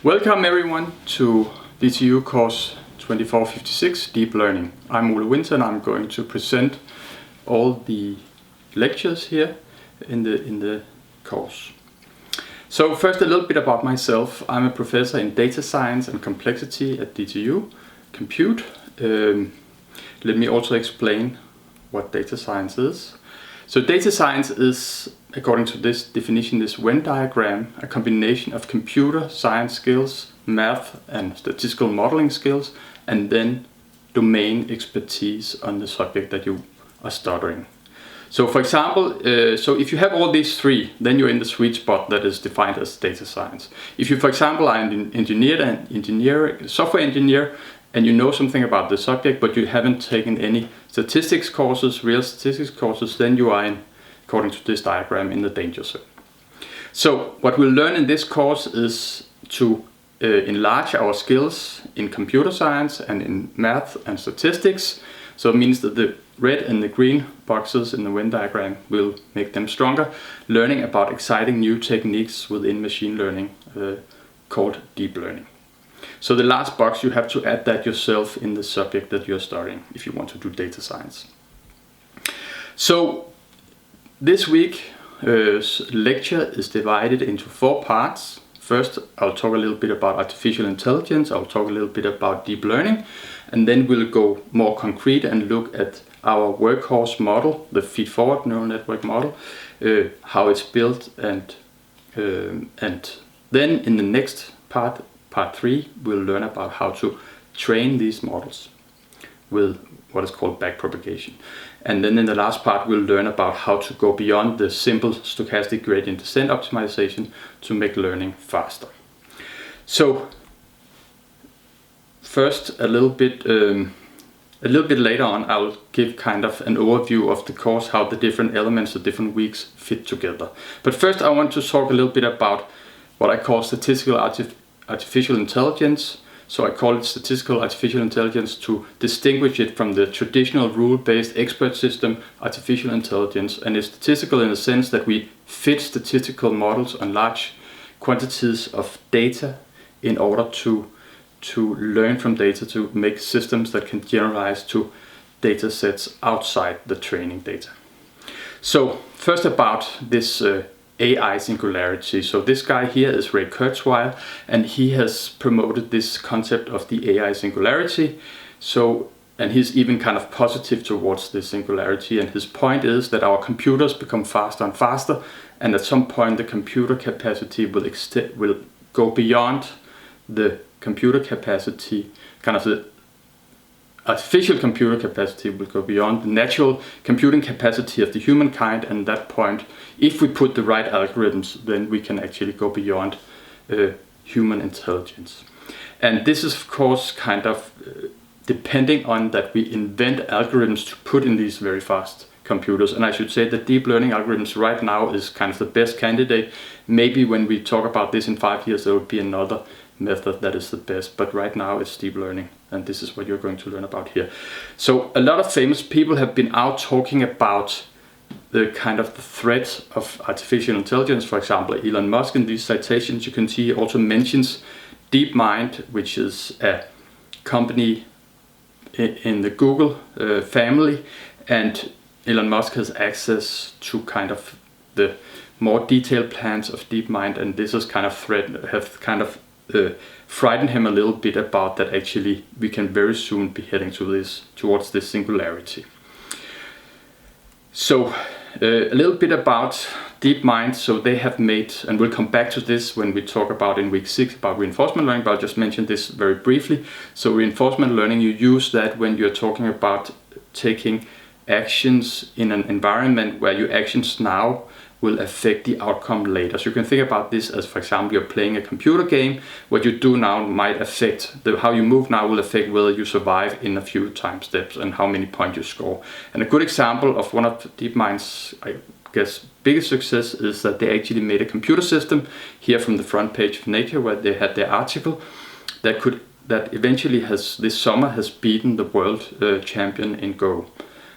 Welcome everyone to DTU course 2456 Deep Learning. I'm Ole Winter and I'm going to present all the lectures here in the course. So first a little bit about myself. I'm a professor in data science and complexity at DTU Compute. Let me also explain what data science is. So data science is, according to this definition, this Venn diagram, a combination of computer science skills, math and statistical modeling skills, and then domain expertise on the subject that you are studying. So for example, so if you have all these three, then you're in the sweet spot that is defined as data science. If you, for example, are an software engineer, and you know something about the subject, but you haven't taken any statistics courses, real statistics courses, then you are in, according to this diagram, in the danger zone. So what we'll learn in this course is to enlarge our skills in computer science and in math and statistics. So it means that the red and the green boxes in the Venn diagram will make them stronger. Learning about exciting new techniques within machine learning called deep learning. So the last box, you have to add that yourself in the subject that you're studying if you want to do data science. So this week's lecture is divided into 4 parts. First, I'll talk a little bit about artificial intelligence, I'll talk a little bit about deep learning, and then we'll go more concrete and look at our workhorse model, the feed-forward neural network model, how it's built, and then in the next part, Part 3, we'll learn about how to train these models with what is called backpropagation. And then in the last part, we'll learn about how to go beyond the simple stochastic gradient descent optimization to make learning faster. So first, a little bit later on, I'll give kind of an overview of the course, how the different elements of different weeks fit together. But first, I want to talk a little bit about what I call statistical artificial intelligence. So I call it statistical artificial intelligence to distinguish it from the traditional rule-based expert system artificial intelligence. And it's statistical in the sense that we fit statistical models on large quantities of data in order to learn from data, to make systems that can generalize to data sets outside the training data. So first about this AI singularity. So this guy here is Ray Kurzweil, and he has promoted this concept of the AI singularity. So, and he's even kind of positive towards this singularity, and his point is that our computers become faster and faster, and at some point the computer capacity will go beyond the computer capacity, kind of the artificial computer capacity will go beyond the natural computing capacity of the humankind, and at that point, if we put the right algorithms, then we can actually go beyond human intelligence. And this is of course kind of depending on that we invent algorithms to put in these very fast computers. And I should say that deep learning algorithms right now is kind of the best candidate. Maybe when we talk about this in 5 years, there will be another method that is the best, but right now it's deep learning, and this is what you're going to learn about here. So a lot of famous people have been out talking about the kind of the threat of artificial intelligence. For example, Elon Musk, in these citations you can see, also mentions DeepMind, which is a company in the Google family, and Elon Musk has access to kind of the more detailed plans of DeepMind, and this is kind of frightened him a little bit about that actually we can very soon be heading towards this singularity. So a little bit about DeepMind. So they have made, and we'll come back to this when we talk about in week 6 about reinforcement learning, but I'll just mention this very briefly. So reinforcement learning, you use that when you're talking about taking actions in an environment where your actions now will affect the outcome later. So you can think about this as, for example, you're playing a computer game. What you do now might affect, how you move now will affect whether you survive in a few time steps and how many points you score. And a good example of one of DeepMind's, I guess, biggest success is that they actually made a computer system here from the front page of Nature, where they had their article that eventually this summer has beaten the world champion in Go.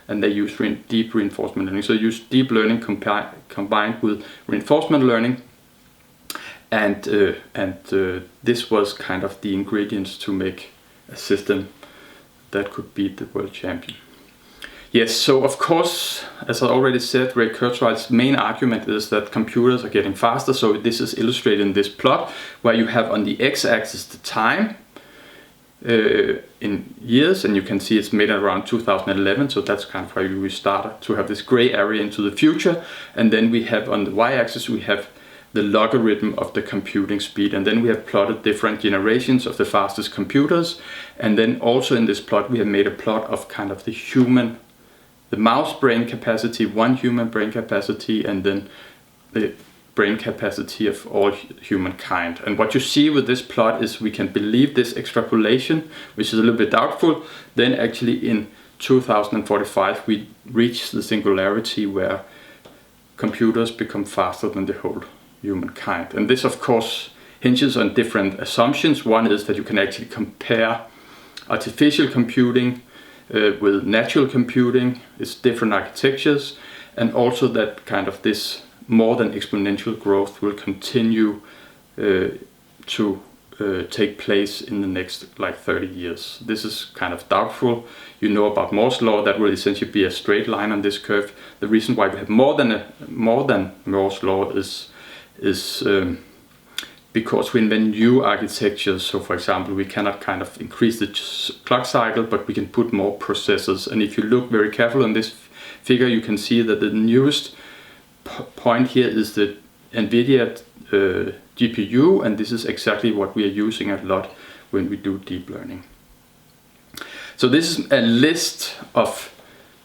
And they use deep reinforcement learning. So use deep learning combined with reinforcement learning, and this was kind of the ingredients to make a system that could beat the world champion. Yes, so of course, as I already said, Ray Kurzweil's main argument is that computers are getting faster. So this is illustrated in this plot, where you have on the x-axis the time in years, and you can see it's made around 2011, so that's kind of how we start to have this gray area into the future. And then we have on the y-axis, we have the logarithm of the computing speed, and then we have plotted different generations of the fastest computers. And then also in this plot, we have made a plot of kind of the mouse brain capacity, one human brain capacity, and then the brain capacity of all humankind. And what you see with this plot is we can believe this extrapolation, which is a little bit doubtful. Then actually in 2045 we reach the singularity where computers become faster than the whole humankind. And this of course hinges on different assumptions. One is that you can actually compare artificial computing with natural computing. It's different architectures, and also that kind of this more than exponential growth will continue to take place in the next like 30 years. This is kind of doubtful. You know about Moore's law, that will essentially be a straight line on this curve. The reason why we have more than Moore's law is because we invent new architectures. So for example, we cannot kind of increase the clock cycle, but we can put more processors. And if you look very carefully on this figure, you can see that the newest point here is the NVIDIA GPU, and this is exactly what we are using a lot when we do deep learning. So this is a list of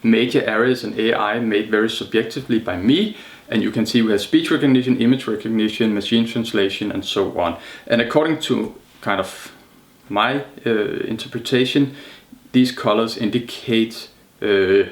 major areas in AI made very subjectively by me. And you can see we have speech recognition, image recognition, machine translation, and so on. And according to kind of my interpretation, these colors indicate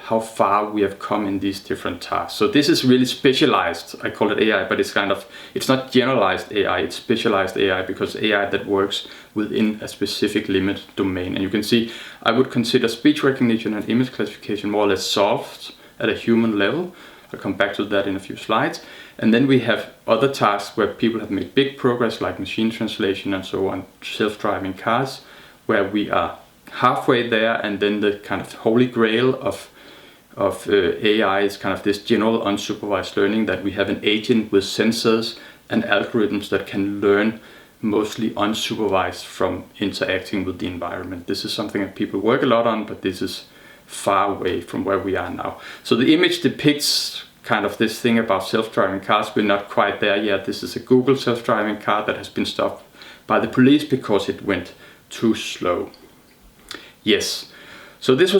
how far we have come in these different tasks. So this is really specialized. I call it AI, but it's not generalized AI, it's specialized AI, because AI that works within a specific limit domain. And you can see I would consider speech recognition and image classification more or less solved at a human level. I'll come back to that in a few slides. And then we have other tasks where people have made big progress, like machine translation and so on, self-driving cars, where we are halfway there. And then the kind of holy grail of AI is kind of this general unsupervised learning, that we have an agent with sensors and algorithms that can learn mostly unsupervised from interacting with the environment. This is something that people work a lot on, but this is far away from where we are now. So the image depicts kind of this thing about self-driving cars. We're not quite there yet. This is a Google self-driving car that has been stopped by the police because it went too slow. Yes, so this was